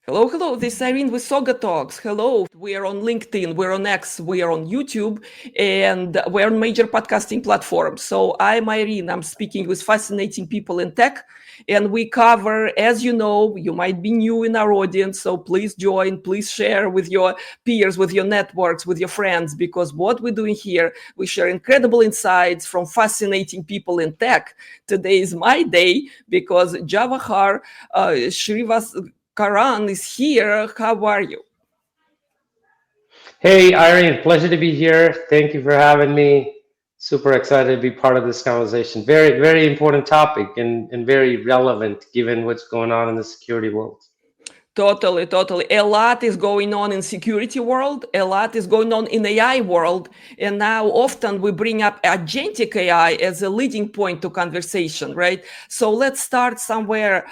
Hello, hello. This is Irene with SaugaTalks. Hello. We are on LinkedIn, we're on X, we are on YouTube, and we're on major podcasting platforms. So I'm Irene. I'm speaking with fascinating people in tech, and we cover, as you know, you might be new in our audience, so please join, please share with your peers, with your networks, with your friends, because what we're doing here, we share incredible insights from fascinating people in tech. Today is my day because Jawahar Sivasankaran is here. How are you? Hey, Irene, pleasure to be here. Thank you for having me. Super excited to be part of this conversation. Very, very important topic and very relevant given what's going on in the security world. Totally, totally. A lot is going on in security world. A lot is going on in AI world. And now often we bring up agentic AI as a leading point to conversation, right? So let's start somewhere,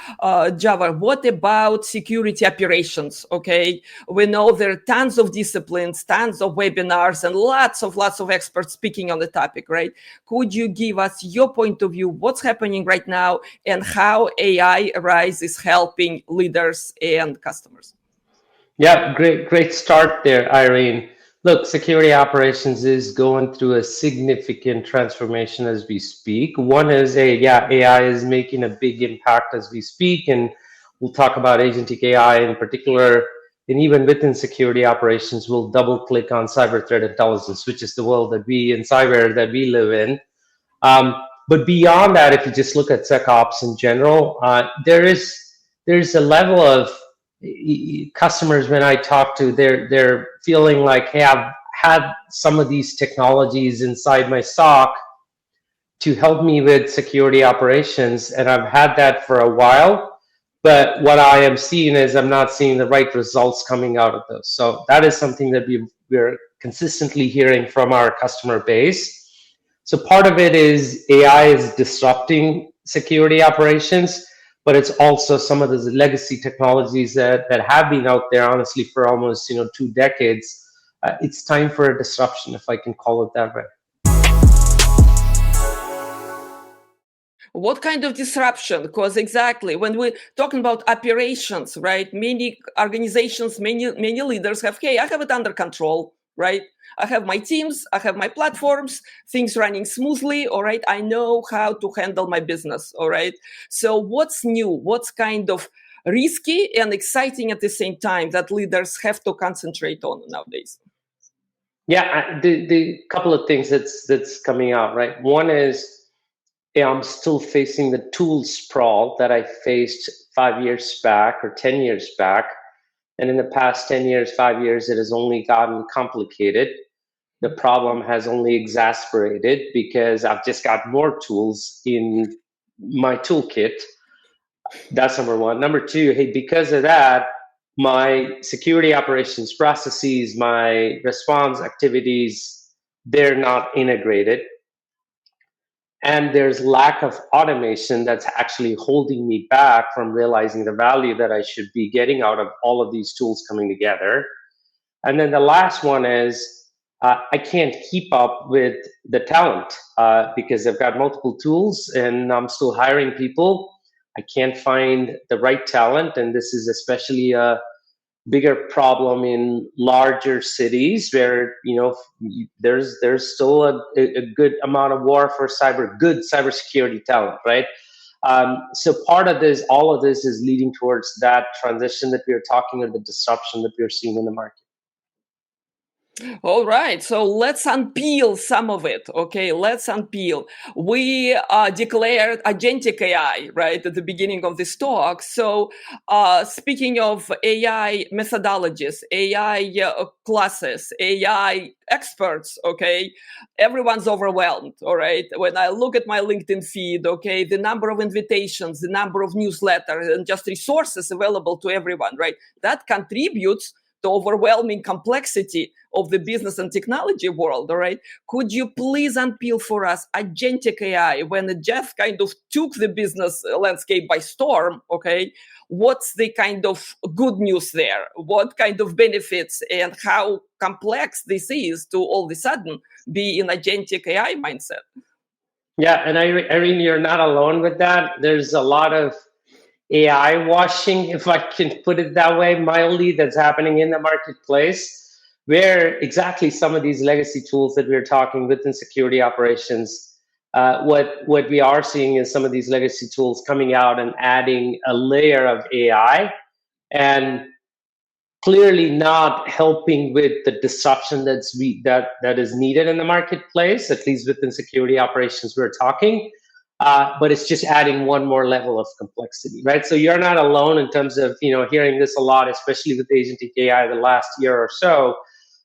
Java. What about security operations? Okay. We know there are tons of disciplines, tons of webinars, and lots of experts speaking on the topic, right? Could you give us your point of view? What's happening right now and how AI Rise is helping leaders and customers? Yeah, great start there, Irene. Look, security operations is going through a significant transformation as we speak. One is AI is making a big impact as we speak, and we'll talk about agentic AI in particular. And even within security operations, we'll double click on cyber threat intelligence, which is the world that we in Cyware that we live in. Um, but beyond that, if you just look at SecOps in general, there's a level of customers when I talk to, they're feeling like, hey, I've had some of these technologies inside my SOC to help me with security operations, and I've had that for a while. But what I am seeing is I'm not seeing the right results coming out of those. So that is something that we're consistently hearing from our customer base. So part of it is AI is disrupting security operations, but it's also some of the legacy technologies that have been out there, honestly, for almost 2 decades. It's time for a disruption, if I can call it that way. What kind of disruption? Because exactly when we're talking about operations, right? Many organizations, many leaders have, hey, I have it under control, right? I have my teams, I have my platforms, things running smoothly, all right? I know how to handle my business, all right? So what's new? What's kind of risky and exciting at the same time that leaders have to concentrate on nowadays? Yeah, the couple of things that's coming out, right? One is, I'm still facing the tool sprawl that I faced 5 years back or 10 years back. And in the past 10 years, 5 years, it has only gotten complicated. The problem has only exasperated because I've just got more tools in my toolkit. That's number one. Number two, hey, because of that, my security operations processes, my response activities, they're not integrated. And there's lack of automation that's actually holding me back from realizing the value that I should be getting out of all of these tools coming together. And then the last one is I can't keep up with the talent because I've got multiple tools and I'm still hiring people. I can't find the right talent. And this is especially a bigger problem in larger cities where there's still a good amount of war for good cybersecurity talent, right? So part of this, all of this is leading towards that transition that we are talking, or the disruption that we're seeing in the market. All right, so let's unpeel some of it. Okay, let's unpeel. We declared agentic AI right at the beginning of this talk. So, speaking of AI methodologies, AI classes, AI experts, okay, everyone's overwhelmed. All right, when I look at my LinkedIn feed, okay, the number of invitations, the number of newsletters, and just resources available to everyone, right, that contributes the overwhelming complexity of the business and technology world, all right? Could you please unpeel for us agentic AI when it just kind of took the business landscape by storm, okay? What's the kind of good news there? What kind of benefits and how complex this is to all of a sudden be in agentic AI mindset? Yeah, and Irene, you're not alone with that. There's a lot of AI washing, if I can put it that way, mildly, that's happening in the marketplace, where exactly some of these legacy tools that we're talking within security operations, what we are seeing is some of these legacy tools coming out and adding a layer of AI, and clearly not helping with the disruption that is needed in the marketplace, at least within security operations we're talking. But it's just adding one more level of complexity, right? So you're not alone in terms of hearing this a lot, especially with Agentic AI the last year or so.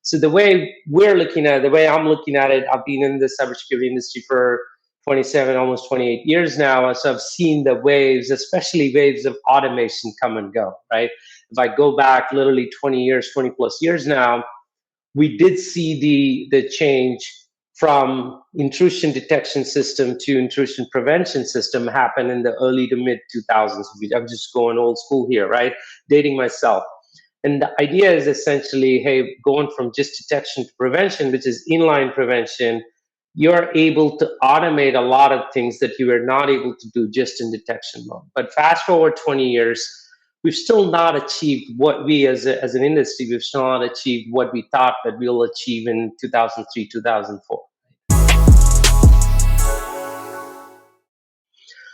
So the way we're looking at it, the way I'm looking at it, I've been in the cybersecurity industry for 27, almost 28 years now. So I've seen the waves, especially waves of automation, come and go, right? If I go back literally 20 years, 20 plus years now, we did see the change from intrusion detection system to intrusion prevention system happen in the early to mid 2000s. I'm just going old school here, right? Dating myself. And the idea is essentially, hey, going from just detection to prevention, which is inline prevention, you're able to automate a lot of things that you were not able to do just in detection mode. But fast forward 20 years, we've still not achieved what we as an industry, we've still not achieved what we thought that we'll achieve in 2003, 2004.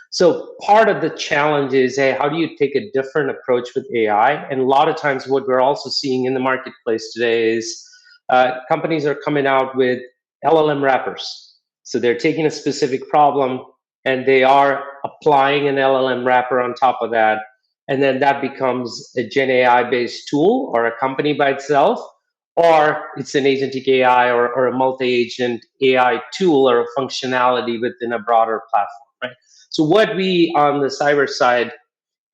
So part of the challenge is, hey, how do you take a different approach with AI? And a lot of times what we're also seeing in the marketplace today is companies are coming out with LLM wrappers. So they're taking a specific problem and they are applying an LLM wrapper on top of that. And then that becomes a Gen AI based tool or a company by itself, or it's an agentic AI or a multi-agent AI tool or a functionality within a broader platform, right? So what we on the cyber side,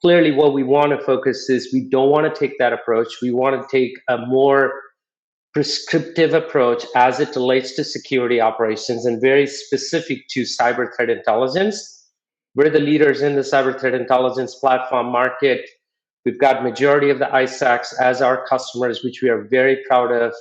clearly what we want to focus is we don't want to take that approach. We want to take a more prescriptive approach as it relates to security operations and very specific to cyber threat intelligence. We're the leaders in the cyber threat intelligence platform market. We've got majority of the ISACs as our customers, which we are very proud of.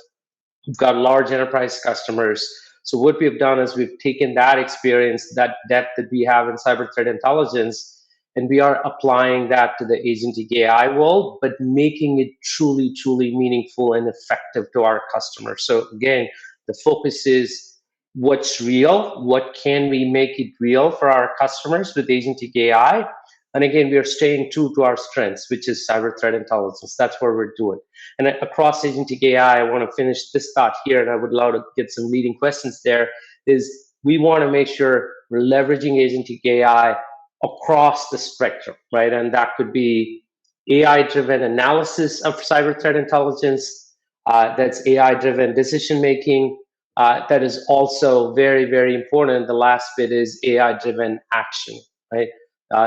We've got large enterprise customers. So what we've done is we've taken that experience, that depth that we have in cyber threat intelligence, and we are applying that to the agentic AI world, but making it truly, truly meaningful and effective to our customers. So again, the focus is what's real, what can we make it real for our customers with agentic AI? And again, we are staying true to our strengths, which is cyber threat intelligence. That's what we're doing. And across agentic AI, I want to finish this thought here, and I would love to get some leading questions there, is we want to make sure we're leveraging agentic AI across the spectrum, right? And that could be AI-driven analysis of cyber threat intelligence, that's AI-driven decision-making, that is also very, very important. The last bit is AI-driven action, right?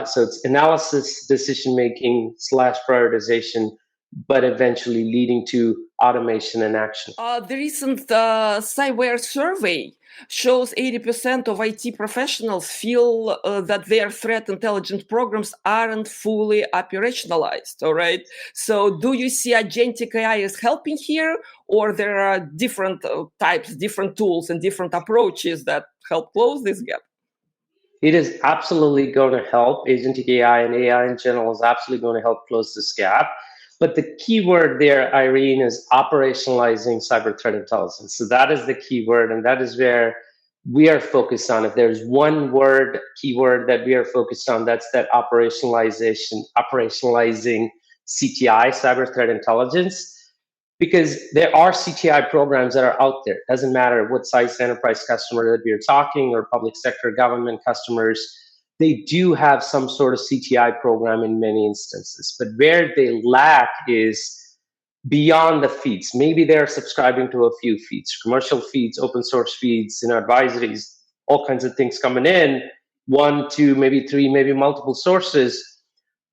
So it's analysis, decision-making / prioritization, but eventually leading to automation and action. The recent Cyware survey shows 80% of IT professionals feel that their threat intelligence programs aren't fully operationalized, all right? So do you see agentic AI is helping here, or there are different types, different tools, and different approaches that help close this gap? It is absolutely going to help. Agentic AI and AI in general is absolutely going to help close this gap. But the key word there, Irene, is operationalizing cyber threat intelligence. So that is the key word, and that is where we are focused on. If there's one word, keyword that we are focused on, that's that operationalizing CTI, cyber threat intelligence. Because there are CTI programs that are out there. Doesn't matter what size enterprise customer that we're talking or public sector government customers, they do have some sort of CTI program in many instances. But where they lack is beyond the feeds. Maybe they're subscribing to a few feeds, commercial feeds, open source feeds, advisories, all kinds of things coming in, 1, 2, maybe 3, maybe multiple sources.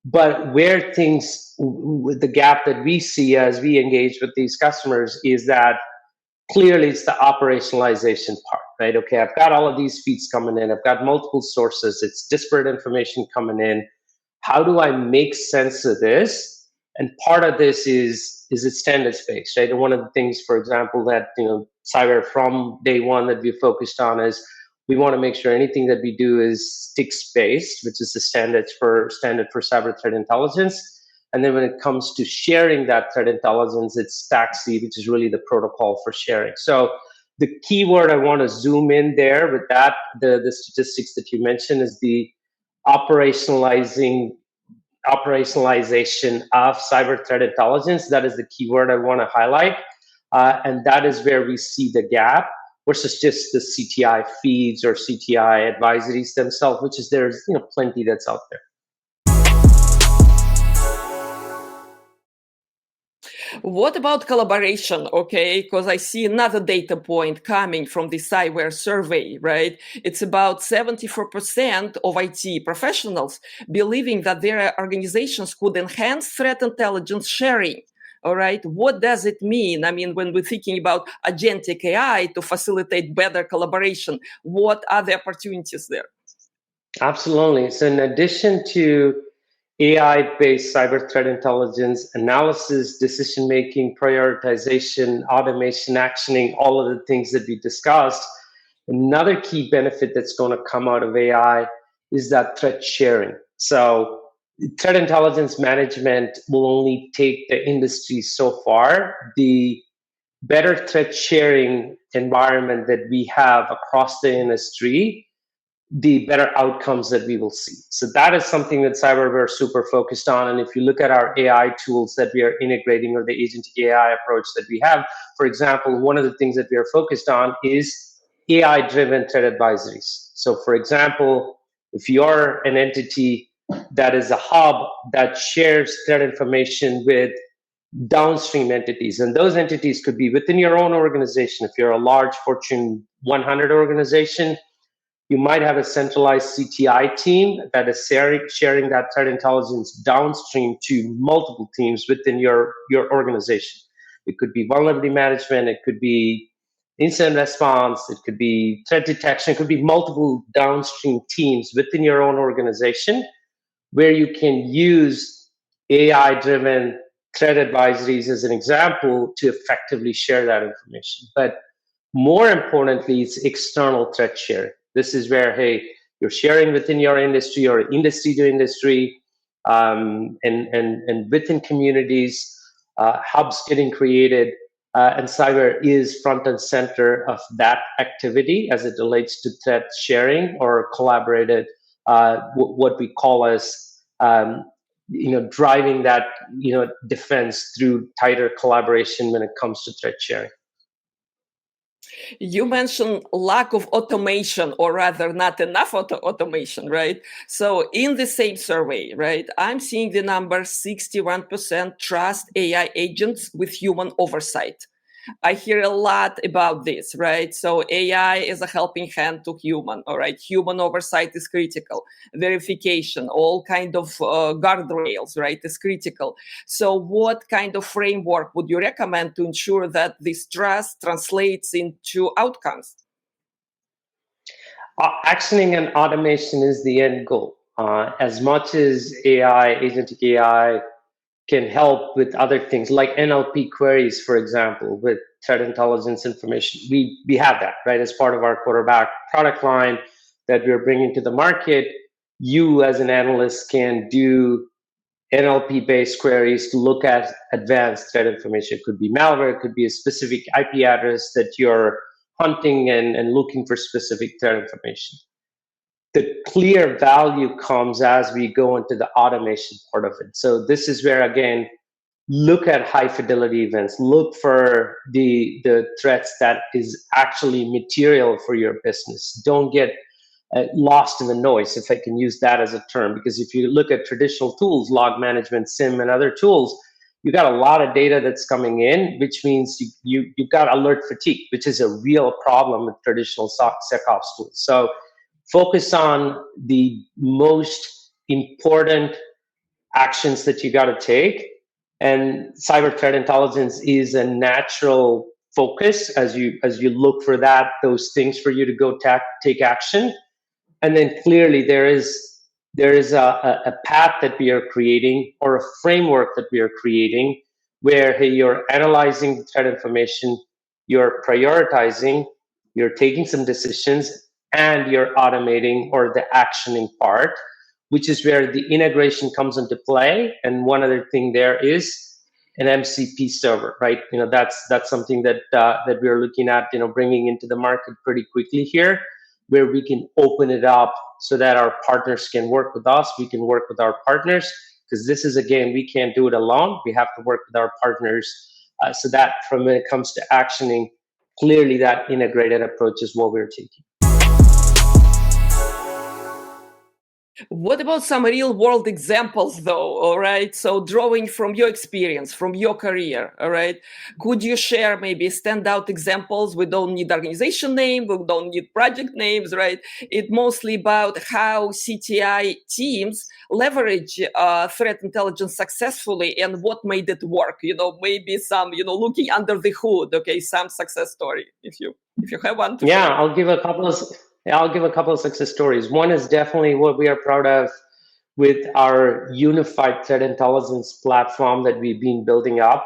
But where things, the gap that we see as we engage with these customers is that clearly it's the operationalization part, right? Okay, I've got all of these feeds coming in, I've got multiple sources, it's disparate information coming in. How do I make sense of this? And part of this is it's standards-based, right? And one of the things, for example, that Cyware from day one that we focused on is We want to make sure anything that we do is STIX-based, which is the standard for cyber threat intelligence. And then when it comes to sharing that threat intelligence, it's StackC, which is really the protocol for sharing. So the keyword I want to zoom in there with that, the statistics that you mentioned, is the operationalization of cyber threat intelligence. That is the keyword I want to highlight. And that is where we see the gap versus just the CTI feeds or CTI advisories themselves, which is there's plenty that's out there. What about collaboration? Okay, because I see another data point coming from the Cyware survey, right? It's about 74% of IT professionals believing that their organizations could enhance threat intelligence sharing. All right, what does it mean? I mean, when we're thinking about agentic AI to facilitate better collaboration, what are the opportunities there? Absolutely. So in addition to AI-based cyber threat intelligence, analysis, decision-making, prioritization, automation, actioning, all of the things that we discussed, another key benefit that's going to come out of AI is that threat sharing. So threat intelligence management will only take the industry so far. The better threat sharing environment that we have across the industry, the better outcomes that we will see. So that is something that Cyware is super focused on. And if you look at our AI tools that we are integrating, or the Agentic AI approach that we have, for example, one of the things that we are focused on is AI-driven threat advisories. So for example, if you're an entity that is a hub that shares threat information with downstream entities, and those entities could be within your own organization. If you're a large Fortune 100 organization, you might have a centralized CTI team that is sharing that threat intelligence downstream to multiple teams within your organization. It could be vulnerability management, it could be incident response, it could be threat detection, it could be multiple downstream teams within your own organization where you can use AI-driven threat advisories as an example to effectively share that information. But more importantly, it's external threat sharing. This is where, hey, you're sharing within your industry or industry to industry, and within communities, hubs getting created, and Cyware is front and center of that activity as it relates to threat sharing or collaborated, what we call as driving that defense through tighter collaboration when it comes to threat sharing. You mentioned lack of automation, or rather not enough automation, right? So in the same survey, right, I'm seeing the number 61% trust AI agents with human oversight. I hear a lot about this, right? So AI is a helping hand to human, all right? Human oversight is critical. Verification, all kind of guardrails, right, is critical. So what kind of framework would you recommend to ensure that this trust translates into outcomes? Actioning and automation is the end goal. As much as AI, agentic AI, can help with other things like NLP queries, for example, with threat intelligence information. We have that, right, as part of our quarterback product line that we're bringing to the market. You as an analyst can do NLP-based queries to look at advanced threat information. It could be malware, it could be a specific IP address that you're hunting and looking for specific threat information. The clear value comes as we go into the automation part of it. So this is where, again, look at high fidelity events, look for the threats that is actually material for your business. Don't get lost in the noise, if I can use that as a term, because if you look at traditional tools, log management, SIM, and other tools, you got a lot of data that's coming in, which means you've got alert fatigue, which is a real problem with traditional SecOps tools. So focus on the most important actions that you got to take, and cyber threat intelligence is a natural focus as you look for those things for you to go take action. And then clearly there is a path that we are creating, or a framework that we are creating, where, hey, you're analyzing the threat information, you're prioritizing, you're taking some decisions, and you're automating or the actioning part, which is where the integration comes into play. And one other thing there is an MCP server, right? That's something that that we're looking at, bringing into the market pretty quickly here, where we can open it up so that our partners can work with us. We can work with our partners, because this is, again, we can't do it alone. We have to work with our partners. So that when it comes to actioning, clearly that integrated approach is what we're taking. What about some real world examples though? All right. So drawing from your experience, from your career, all right. Could you share maybe standout examples? We don't need organization name. We don't need project names, right? It's mostly about how CTI teams leverage threat intelligence successfully and what made it work. Maybe some, looking under the hood. Okay. Some success story if you have one. Yeah, I'll give a couple of success stories. One is definitely what we are proud of with our unified threat intelligence platform that we've been building up.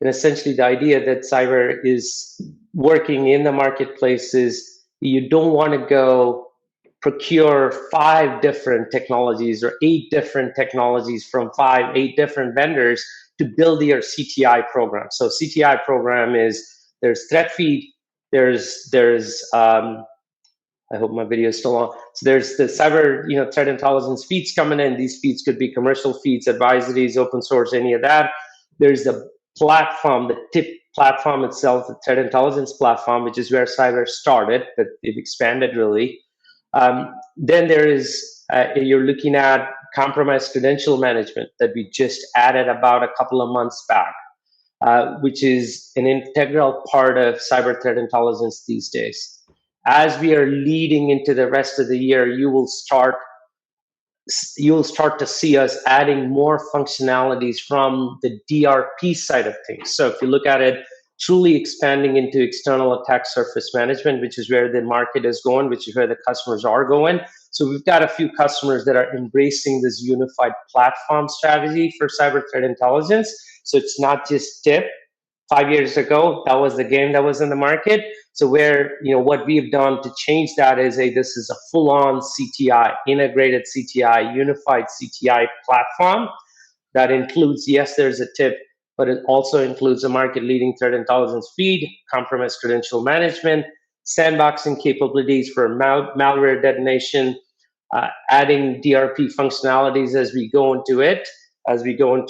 And essentially the idea that Cyware is working in the marketplace is you don't want to go procure 5 different technologies or 8 different technologies from 8 different vendors to build your CTI program. So CTI program is, there's threat feed, there's I hope my video is still on. So there's the cyber, threat intelligence feeds coming in. These feeds could be commercial feeds, advisories, open source, any of that. There's the platform, the TIP platform itself, the threat intelligence platform, which is where Cyware started, but it expanded really. Then there is, you're looking at compromised credential management that we just added about a couple of months back, which is an integral part of cyber threat intelligence these days. As we are leading into the rest of the year, you'll start to see us adding more functionalities from the DRP side of things. So if you look at it, truly expanding into external attack surface management, which is where the market is going, which is where the customers are going. So we've got a few customers that are embracing this unified platform strategy for cyber threat intelligence. So it's not just TIP. 5 years ago, that was the game that was in the market. So where, what we've done to change that is this is a full-on CTI, integrated CTI, unified CTI platform that includes, yes, there's a TIP, but it also includes a market-leading threat intelligence feed, compromised credential management, sandboxing capabilities for malware detonation, adding DRP functionalities as we go into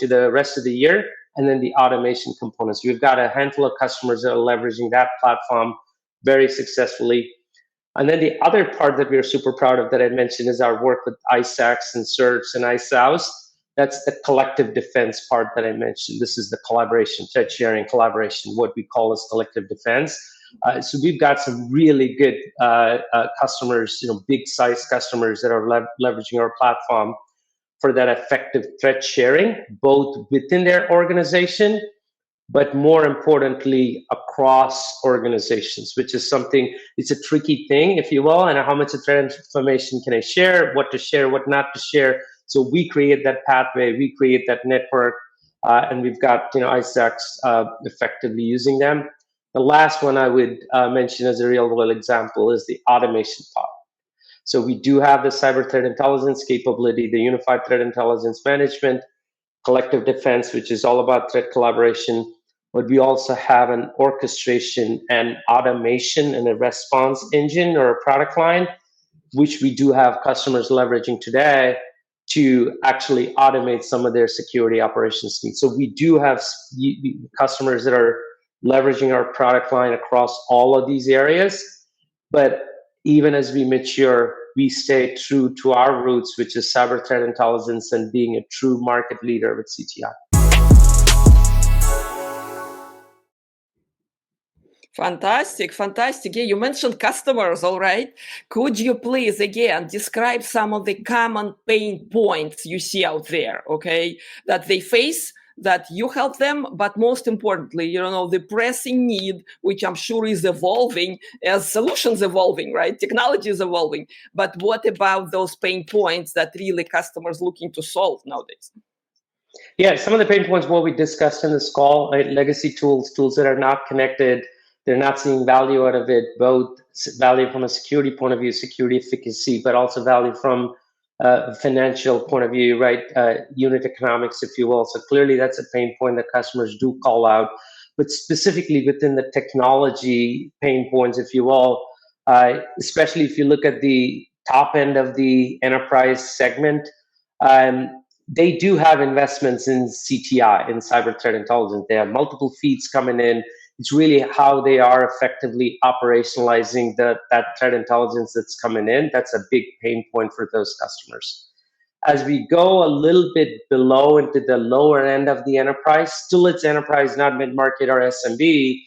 the rest of the year, and then the automation components. We've got a handful of customers that are leveraging that platform very successfully. And then the other part that we're super proud of that I mentioned is our work with ISACs and CERTs and ISAOs. That's the collective defense part that I mentioned. This is the collaboration, threat sharing, collaboration, what we call as collective defense. So we've got some really good customers, big size customers that are leveraging our platform for that effective threat sharing, both within their organization, but more importantly, across organizations, which is something, it's a tricky thing, if you will, and how much of threat information can I share, what to share, what not to share. So we create that pathway, we create that network, and we've got, ISACs effectively using them. The last one I would mention as a real world example is the automation part. So we do have the cyber threat intelligence capability, the unified threat intelligence management, collective defense, which is all about threat collaboration, but we also have an orchestration and automation and a response engine or a product line, which we do have customers leveraging today to actually automate some of their security operations needs. So we do have customers that are leveraging our product line across all of these areas, but even as we mature, we stay true to our roots, which is cyber threat intelligence and being a true market leader with CTI. Fantastic. Yeah, you mentioned customers, all right. Could you please, again, describe some of the common pain points you see out there, okay, that they face, that you help them, but most importantly, the pressing need, which I'm sure is evolving as solutions evolving, right? Technology is evolving. But what about those pain points that really customers looking to solve nowadays? Yeah, some of the pain points, what we discussed in this call, legacy tools that are not connected, they're not seeing value out of it, both value from a security point of view, security efficacy, but also value from a financial point of view, right? Unit economics, if you will. So clearly that's a pain point that customers do call out. But specifically within the technology pain points, if you will, especially if you look at the top end of the enterprise segment, they do have investments in CTI, in cyber threat intelligence. They have multiple feeds coming in. It's really how they are effectively operationalizing that threat intelligence that's coming in. That's a big pain point for those customers. As we go a little bit below into the lower end of the enterprise, still it's enterprise, not mid-market or SMB,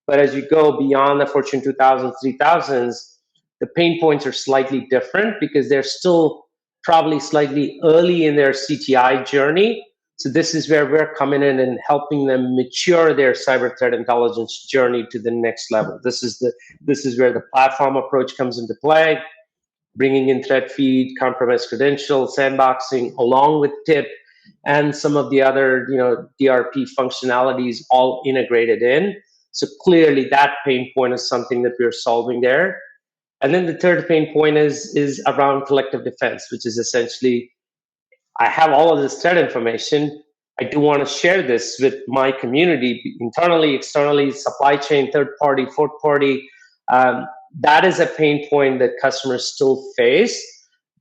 but as you go beyond the Fortune 2000s, 3000s, the pain points are slightly different because they're still probably slightly early in their CTI journey. So this is where we're coming in and helping them mature their cyber threat intelligence journey to the next level. This is where the platform approach comes into play, bringing in threat feed, compromised credentials, sandboxing, along with TIP and some of the other, DRP functionalities all integrated in. So clearly that pain point is something that we're solving there. And then the third pain point is around collective defense, which is essentially, I have all of this threat information. I do want to share this with my community, internally, externally, supply chain, third party, fourth party. That is a pain point that customers still face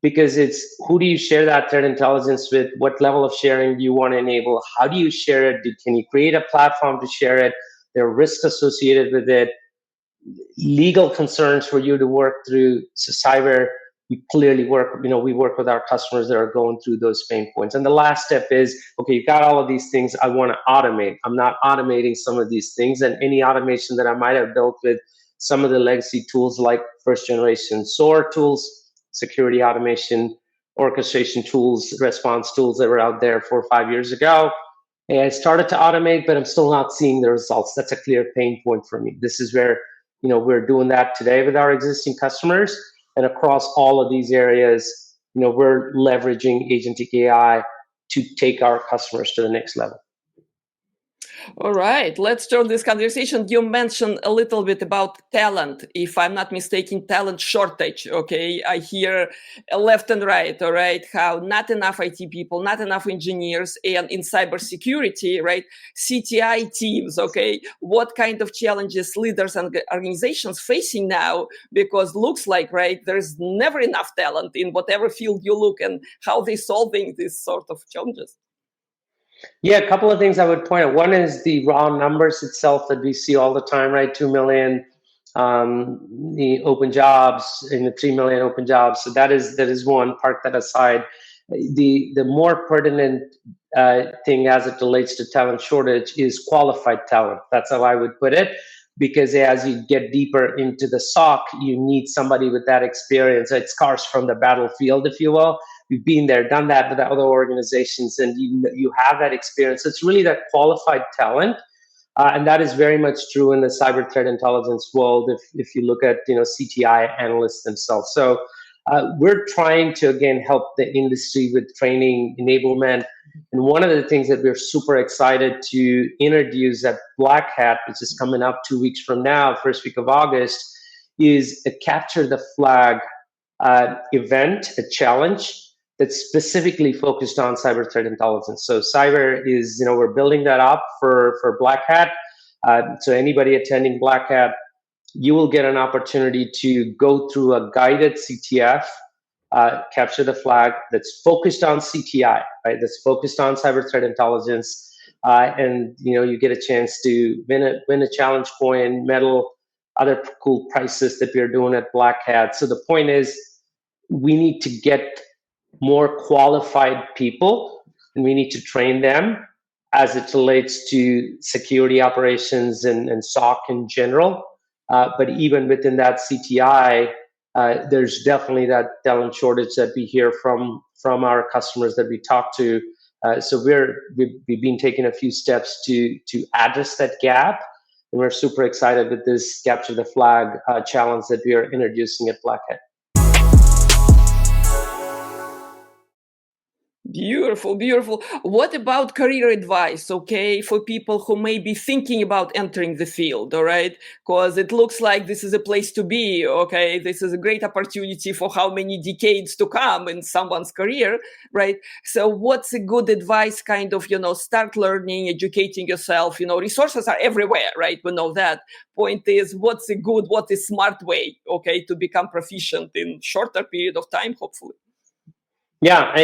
because it's who do you share that threat intelligence with? What level of sharing do you want to enable? How do you share it? Can you create a platform to share it? There are risks associated with it. Legal concerns for you to work through. So Cyware, we clearly work, we work with our customers that are going through those pain points. And the last step is, okay, you've got all of these things, I want to automate. I'm not automating some of these things, and any automation that I might have built with some of the legacy tools like first generation SOAR tools, security automation, orchestration tools, response tools that were out there 4 or 5 years ago. And I started to automate, but I'm still not seeing the results. That's a clear pain point for me. This is where we're doing that today with our existing customers, and across all of these areas, we're leveraging Agentic AI to take our customers to the next level. All right, let's turn this conversation. You mentioned a little bit about talent. If I'm not mistaken, talent shortage, okay? I hear left and right, all right, how not enough IT people, not enough engineers, and in cybersecurity, right, CTI teams, okay? What kind of challenges leaders and organizations facing now? Because looks like, right, there's never enough talent in whatever field you look, and how they're solving these sort of challenges. Yeah, a couple of things I would point out. One is the raw numbers itself that we see all the time, right? 2 million the open jobs, in the 3 million open jobs. So that is one. Park that aside. The more pertinent thing as it relates to talent shortage is qualified talent. That's how I would put it. Because as you get deeper into the SOC, you need somebody with that experience. It's scars from the battlefield, if you will. We've been there, done that with other organizations, and you have that experience. It's really that qualified talent, and that is very much true in the cyber threat intelligence world. If you look at CTI analysts themselves, so we're trying to again help the industry with training, enablement, and one of the things that we're super excited to introduce at Black Hat, which is coming up 2 weeks from now, first week of August, is a capture the flag event, a challenge that's specifically focused on cyber threat intelligence. So Cyware is, we're building that up for Black Hat. So anybody attending Black Hat, you will get an opportunity to go through a guided CTF, capture the flag that's focused on CTI, right? That's focused on cyber threat intelligence, and you get a chance to win a challenge coin, medal, other cool prizes that we're doing at Black Hat. So the point is, we need to get more qualified people, and we need to train them as it relates to security operations and SOC in general. But even within that CTI, there's definitely that talent shortage that we hear from our customers that we talk to. So we've been taking a few steps to address that gap, and we're super excited with this capture the flag challenge that we are introducing at Black Hat. Beautiful, beautiful. What about career advice, okay, for people who may be thinking about entering the field, all right? Because it looks like this is a place to be, okay? This is a great opportunity for how many decades to come in someone's career, right? So what's a good advice, kind of, start learning, educating yourself, resources are everywhere, right? We know that. Point is, what's a good, what is smart way, okay, to become proficient in shorter period of time, hopefully. Yeah,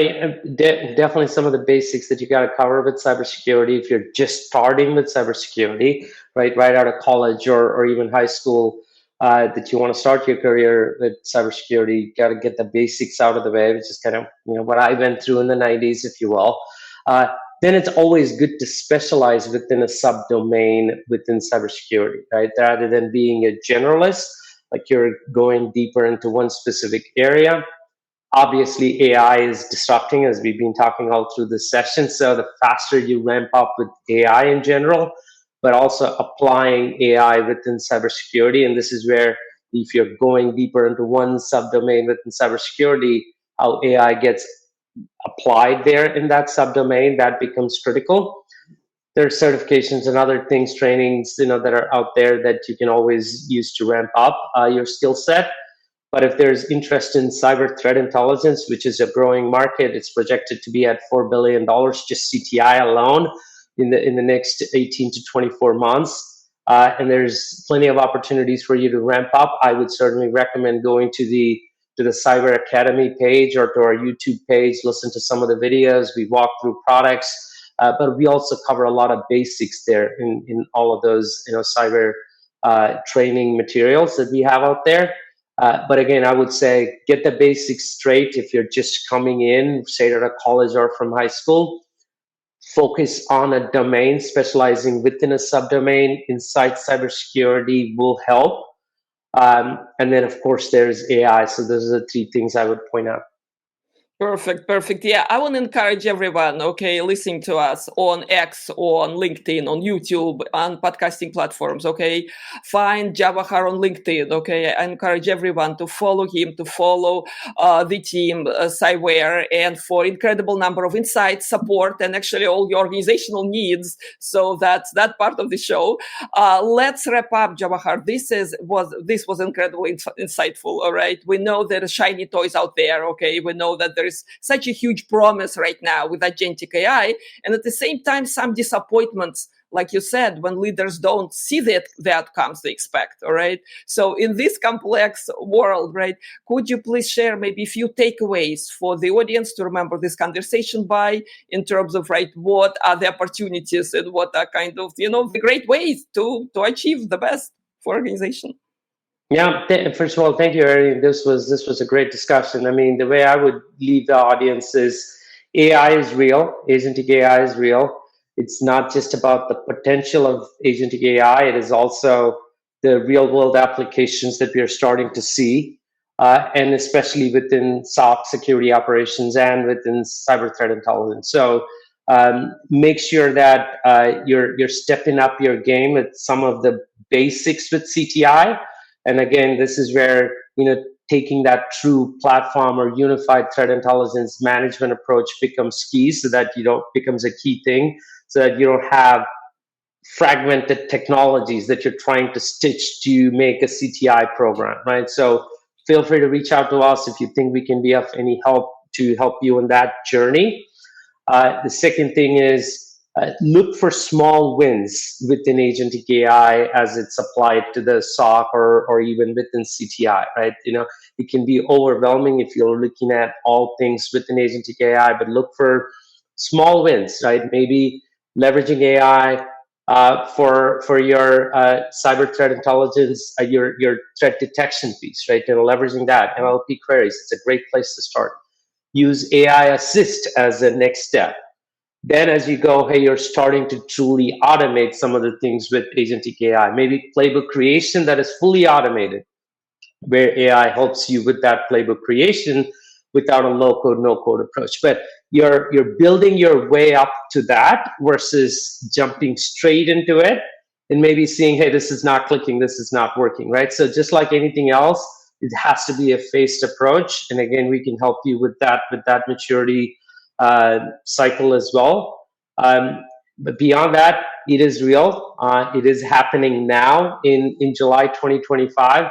definitely some of the basics that you got to cover with cybersecurity if you're just starting with cybersecurity, right out of college or even high school, that you want to start your career with cybersecurity. You got to get the basics out of the way, which is kind of what I went through in the 90s, if you will. Uh, then it's always good to specialize within a subdomain within cybersecurity, right? Rather than being a generalist, like you're going deeper into one specific area. Obviously, AI is disrupting, as we've been talking all through this session. So the faster you ramp up with AI in general, but also applying AI within cybersecurity. And this is where, if you're going deeper into one subdomain within cybersecurity, how AI gets applied there in that subdomain, that becomes critical. There are certifications and other things, trainings, that are out there that you can always use to ramp up your skill set. But if there's interest in cyber threat intelligence, which is a growing market, it's projected to be at $4 billion, just CTI alone, in the next 18 to 24 months. And there's plenty of opportunities for you to ramp up. I would certainly recommend going to the Cyber Academy page or to our YouTube page, listen to some of the videos. We walk through products, but we also cover a lot of basics there in all of those cyber training materials that we have out there. But again, I would say get the basics straight if you're just coming in, say at a college or from high school. Focus on a domain, specializing within a subdomain inside cybersecurity will help. And then, of course, there's AI. So those are the three things I would point out. Perfect, perfect. Yeah, I want to encourage everyone, okay, listening to us on X, on LinkedIn, on YouTube, on podcasting platforms, okay? Find Jawahar on LinkedIn, okay? I encourage everyone to follow him, to follow the team, Cyware, and for incredible number of insights, support, and actually all your organizational needs. So that's that part of the show. Let's wrap up, Jawahar. This was incredibly insightful, all right? We know there are shiny toys out there, okay? We know that there is such a huge promise right now with agentic AI, and at the same time, some disappointments, like you said, when leaders don't see the outcomes they expect. All right. So in this complex world, right, could you please share maybe a few takeaways for the audience to remember this conversation by, in terms of, right, what are the opportunities and what are kind of, the great ways to achieve the best for organization? Yeah, first of all, thank you, Irene. This was a great discussion. I mean, the way I would leave the audience is AI is real. Agentic AI is real. It's not just about the potential of agentic AI. It is also the real world applications that we are starting to see, and especially within SOC security operations and within cyber threat intelligence. So make sure that you're stepping up your game with some of the basics with CTI. And again, this is where, taking that true platform or unified threat intelligence management approach becomes key, so that becomes a key thing, so that you don't have fragmented technologies that you're trying to stitch to make a CTI program, right? So feel free to reach out to us if you think we can be of any help to help you in that journey. The second thing is, look for small wins within agentic AI as it's applied to the SOC or even within CTI, right? It can be overwhelming if you're looking at all things within agentic AI, but look for small wins, right? Maybe leveraging AI for your cyber threat intelligence, your threat detection piece, right? Leveraging that, NLP queries, it's a great place to start. Use AI Assist as the next step. Then as you go, hey, you're starting to truly automate some of the things with agentic AI. Maybe playbook creation that is fully automated, where AI helps you with that playbook creation without a low-code, no-code approach. But you're building your way up to that versus jumping straight into it and maybe seeing, hey, this is not clicking, this is not working, right? So just like anything else, it has to be a phased approach. And again, we can help you with that maturity cycle as well. But beyond that, it is real. It is happening now in July 2025.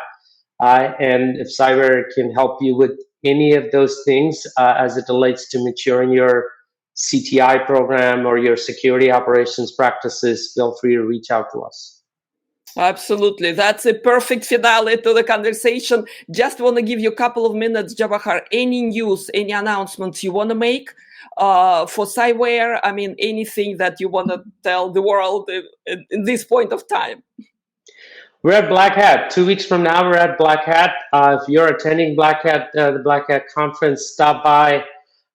And if Cyware can help you with any of those things as it relates to maturing your CTI program or your security operations practices, feel free to reach out to us. Absolutely. That's a perfect finale to the conversation. Just want to give you a couple of minutes, Jawahar. Any news, any announcements you want to make for Cyware? I mean, anything that you want to tell the world in this point of time? We're at Black Hat. 2 weeks from now, we're at Black Hat. If you're attending Black Hat, the Black Hat conference, stop by,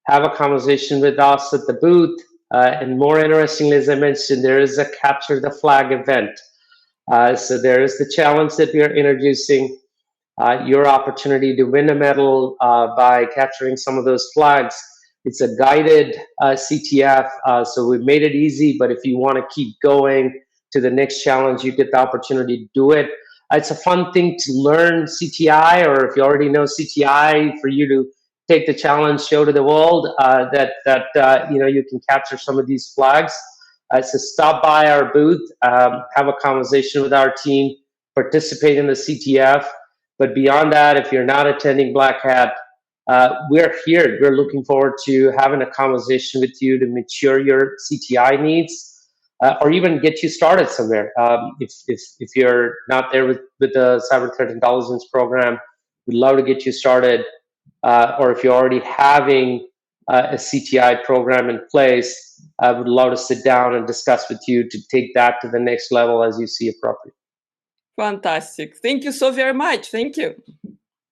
have a conversation with us at the booth. And more interestingly, as I mentioned, there is a Capture the Flag event. So there is the challenge that we are introducing, your opportunity to win a medal by capturing some of those flags. It's a guided CTF, so we've made it easy, but if you want to keep going to the next challenge, you get the opportunity to do it. It's a fun thing to learn CTI, or if you already know CTI, for you to take the challenge, show to the world that you can capture some of these flags. So stop by our booth, have a conversation with our team, participate in the CTF. But beyond that, if you're not attending Black Hat, we're here. We're looking forward to having a conversation with you to mature your CTI needs. Or even get you started somewhere. If you're not there with the cyber threat intelligence program, we'd love to get you started. Or if you're already having a CTI program in place, I would love to sit down and discuss with you to take that to the next level as you see appropriate. Fantastic. Thank you so very much. Thank you.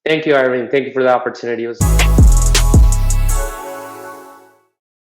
Thank you, Irene. Thank you for the opportunity. It was